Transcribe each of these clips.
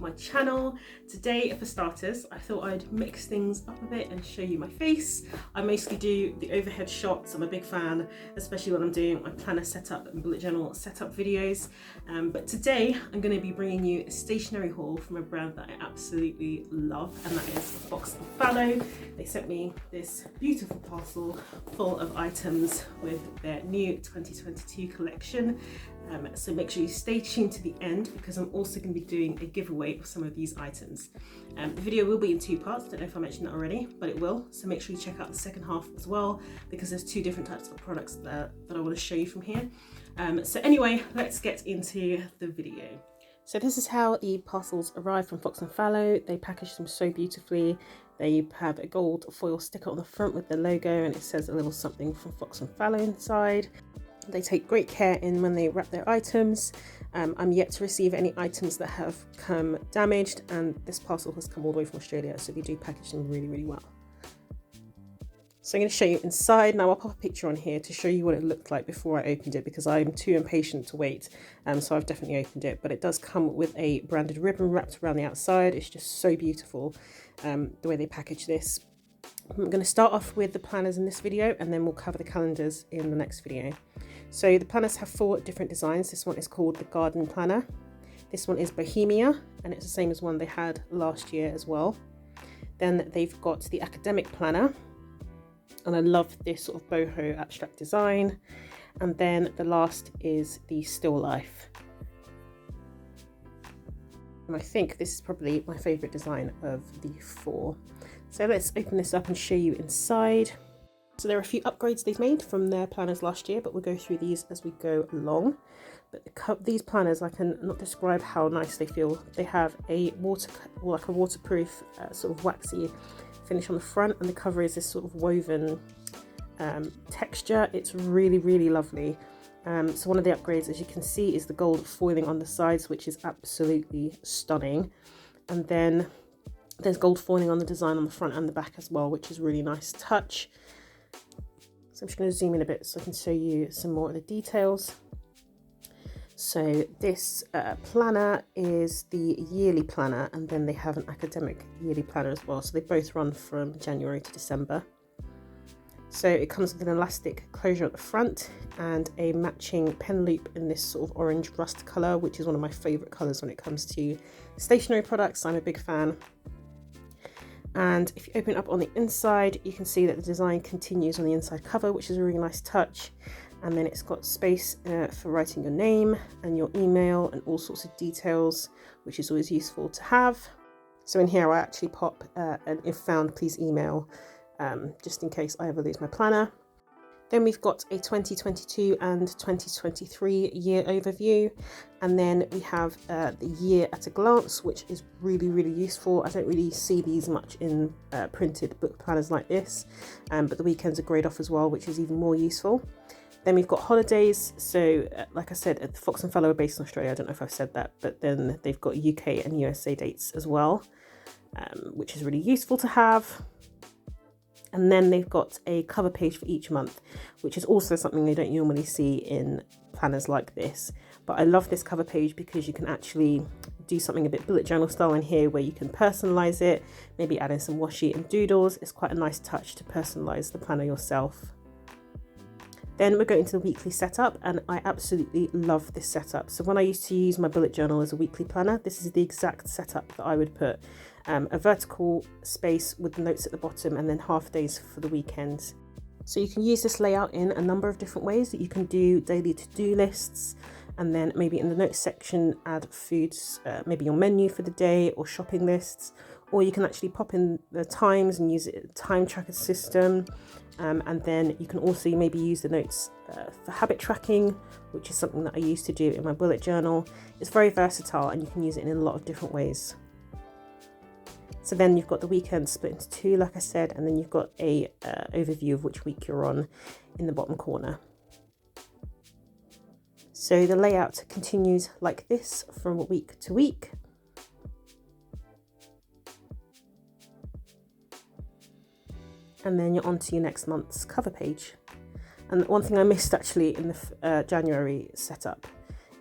my channel. Today, for starters, I thought I'd mix things up a bit and show you my face. I mostly do the overhead shots. I'm a big fan, especially when I'm doing my planner setup and bullet journal setup videos. But today I'm going to be bringing you a stationery haul from a brand that I absolutely love, and that is Fallow. They sent me this beautiful parcel full of items with their new 2022 collection. So make sure you stay tuned to the end, because I'm also going to be doing a giveaway of some of these items. The video will be in two parts. I don't know if I mentioned that already, but it will. So make sure you check out the second half as well, because there's two different types of products that I want to show you from here. So anyway, let's get into the video. So this is how the parcels arrive from Fallow. They package them so beautifully. They have a gold foil sticker on the front with the logo, and it says a little something from Fallow inside. They take great care in when they wrap their items. I'm yet to receive any items that have come damaged, and this parcel has come all the way from Australia, so they do package them really, really well. So I'm going to show you inside. Now I'll pop a picture on here to show you what it looked like before I opened it, because I'm too impatient to wait. So I've definitely opened it, but it does come with a branded ribbon wrapped around the outside. It's just so beautiful, the way they package this. I'm going to start off with the planners in this video, and then we'll cover the calendars in the next video. So the planners have 4 different designs. This one is called the Garden Planner. This one is Bohemia, and it's the same as one they had last year as well. Then they've got the Academic Planner, and I love this sort of boho abstract design. And then the last is the Still Life. And I think this is probably my favourite design of the 4. So let's open this up and show you inside. So there are a few upgrades they've made from their planners last year, but we'll go through these as we go along. But these planners, I can not describe how nice they feel. They have a waterproof sort of waxy finish on the front, and the cover is this sort of woven texture. It's really, really lovely. So one of the upgrades, as you can see, is the gold foiling on the sides, which is absolutely stunning. And then there's gold foiling on the design on the front and the back as well, which is really nice touch. So I'm just going to zoom in a bit so I can show you some more of the details. So this planner is the yearly planner, and then they have an academic yearly planner as well. So they both run from January to December. So it comes with an elastic closure at the front and a matching pen loop in this sort of orange rust colour, which is one of my favourite colours when it comes to stationery products. I'm a big fan. And if you open it up on the inside, you can see that the design continues on the inside cover, which is a really nice touch. And then it's got space for writing your name and your email and all sorts of details, which is always useful to have. So in here I actually pop an if found please email, just in case I ever lose my planner. Then we've got a 2022 and 2023 year overview, and then we have the year at a glance, which is really, really useful. I don't really see these much in printed book planners like this, but the weekends are great off as well, which is even more useful. Then we've got holidays. So like I said, Fox and Fallow are based in Australia. I don't know if I've said that, but then they've got UK and USA dates as well, which is really useful to have. And then they've got a cover page for each month, which is also something they don't normally see in planners like this. But I love this cover page because you can actually do something a bit bullet journal style in here, where you can personalize it, maybe add in some washi and doodles. It's quite a nice touch to personalize the planner yourself. Then we're going to the weekly setup, and I absolutely love this setup. So when I used to use my bullet journal as a weekly planner, this is the exact setup that I would put. A vertical space with the notes at the bottom, and then half days for the weekends. So you can use this layout in a number of different ways. That you can do daily to-do lists, and then maybe in the notes section add foods, maybe your menu for the day, or shopping lists, or you can actually pop in the times and use it as a time tracker system. And then you can also maybe use the notes for habit tracking, which is something that I used to do in my bullet journal. It's very versatile, and you can use it in a lot of different ways. So then you've got the weekend split into 2, like I said, and then you've got a overview of which week you're on in the bottom corner. So the layout continues like this from week to week. And then you're on to your next month's cover page. And one thing I missed actually in the January setup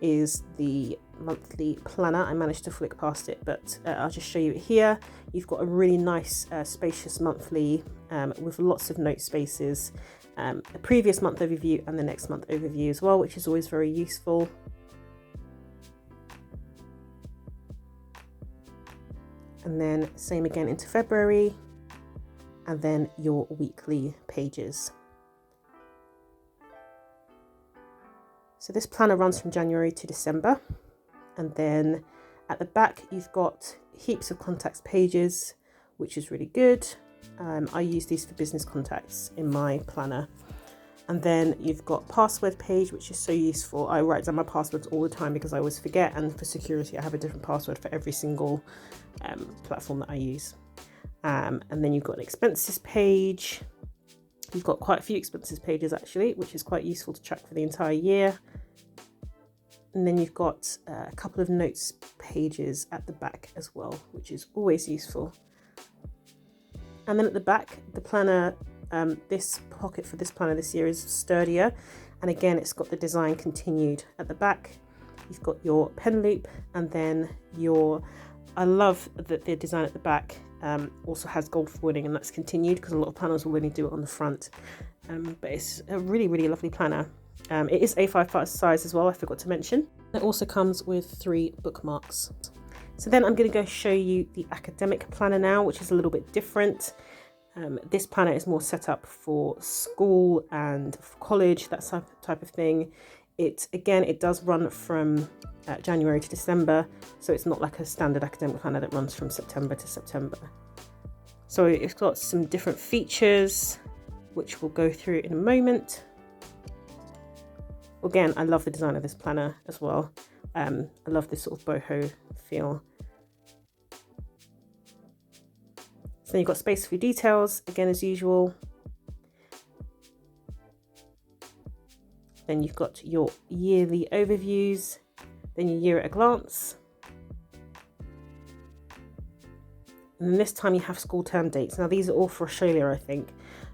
is the monthly planner. I managed to flick past it, but I'll just show you it here. You've got a really nice spacious monthly with lots of note spaces, a previous month overview and the next month overview as well, which is always very useful. And then same again into February, and then your weekly pages. So this planner runs from January to December, and then at the back you've got heaps of contacts pages, which is really good. I use these for business contacts in my planner. And then you've got password page, which is so useful. I write down my passwords all the time because I always forget, and for security I have a different password for every single platform that I use. And then you've got an expenses page. You've got quite a few expenses pages actually, which is quite useful to track for the entire year. And then you've got a couple of notes pages at the back as well, which is always useful. And then at the back, the planner, this pocket for this planner this year is sturdier. And again, it's got the design continued at the back. You've got your pen loop, and then I love that the design at the back also has gold foiling, and that's continued because a lot of planners will only do it on the front. But it's a really, really lovely planner. It is A5 size as well, I forgot to mention. It also comes with 3 bookmarks. So then I'm going to go show you the academic planner now, which is a little bit different. This planner is more set up for school and for college, that type of thing. It does run from January to December, so it's not like a standard academic planner that runs from September to September. So it's got some different features, which we'll go through in a moment. Again, I love the design of this planner as well. I love this sort of boho feel. So you've got space for details, again as usual. Then you've got your yearly overviews, then your year at a glance. And then this time you have school term dates. Now these are all for Australia, I think.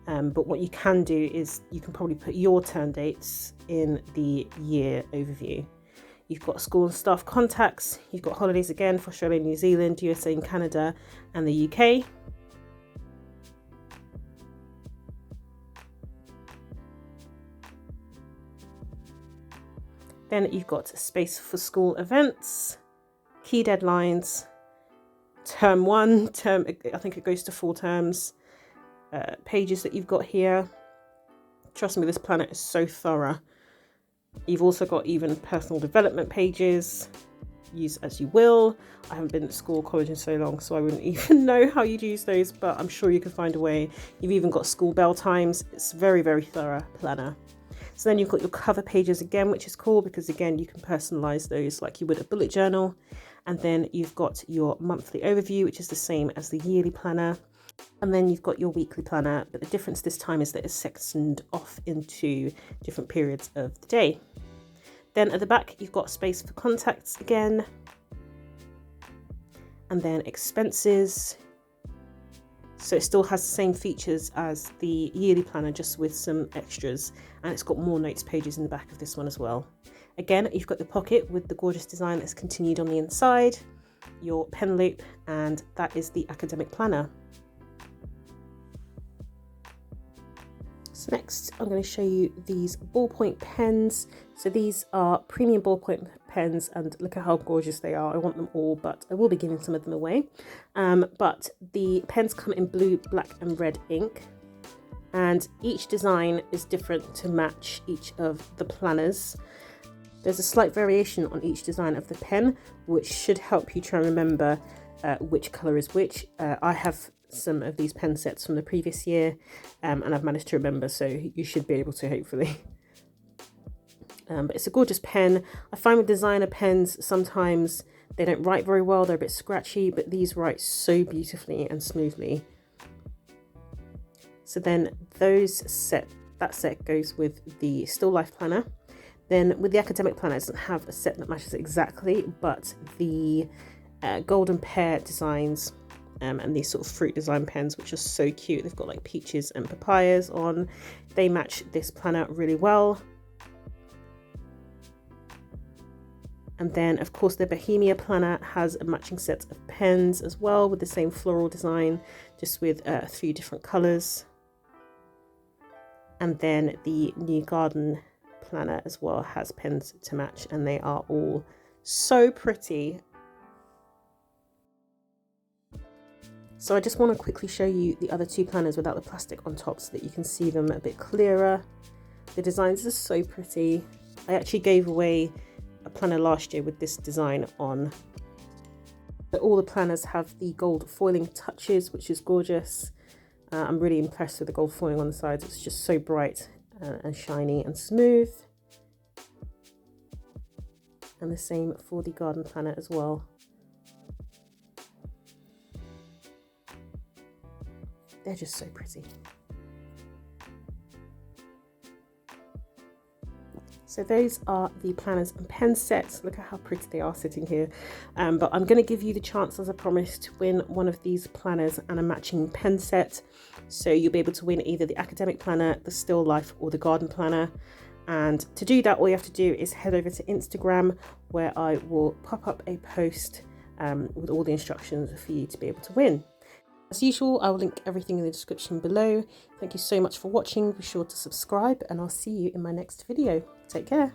But what you can do is you can probably put your term dates in the year overview. You've got school and staff contacts. You've got holidays again for Australia, New Zealand, USA and Canada, and the UK. Then you've got space for school events, key deadlines, term 1, I think it goes to 4 terms, pages that you've got here. Trust me, this planner is so thorough. You've also got even personal development pages, use as you will. I haven't been at school or college in so long, so I wouldn't even know how you'd use those, but I'm sure you can find a way. You've even got school bell times. It's a very, very thorough planner. So then you've got your cover pages again, which is cool because again, you can personalize those like you would a bullet journal. And then you've got your monthly overview, which is the same as the yearly planner. And then you've got your weekly planner, but the difference this time is that it's sectioned off into different periods of the day. Then at the back, you've got space for contacts again. And then expenses. So it still has the same features as the yearly planner, just with some extras. And it's got more notes pages in the back of this one as well. Again, you've got the pocket with the gorgeous design that's continued on the inside, your pen loop, and that is the academic planner. So next, I'm going to show you these ballpoint pens. So these are premium ballpoint pens, and look at how gorgeous they are. I want them all, but I will be giving some of them away. But the pens come in blue, black and red ink. And each design is different to match each of the planners. There's a slight variation on each design of the pen, which should help you try and remember which colour is which. I have some of these pen sets from the previous year, and I've managed to remember, so you should be able to, hopefully. But it's a gorgeous pen. I find with designer pens, sometimes they don't write very well, they're a bit scratchy, but these write so beautifully and smoothly. So then that set goes with the Still Life planner. Then with the academic planner, it doesn't have a set that matches exactly, but the golden pear designs and these sort of fruit design pens, which are so cute. They've got like peaches and papayas on. They match this planner really well. And then of course the Bohemia planner has a matching set of pens as well with the same floral design, just with a few different colours. And then the New Garden planner as well has pens to match, and they are all so pretty. So I just want to quickly show you the other two planners without the plastic on top so that you can see them a bit clearer. The designs are so pretty. I actually gave away a planner last year with this design on. But all the planners have the gold foiling touches, which is gorgeous. I'm really impressed with the gold foiling on the sides. It's just so bright and shiny and smooth. And the same for the garden planner as well. They're just so pretty. So those are the planners and pen sets. Look at how pretty they are sitting here. But I'm going to give you the chance, as I promised, to win one of these planners and a matching pen set. So you'll be able to win either the academic planner, the still life, or the garden planner. And to do that, all you have to do is head over to Instagram, where I will pop up a post with all the instructions for you to be able to win. As usual, I will link everything in the description below. Thank you so much for watching. Be sure to subscribe, and I'll see you in my next video. Take care.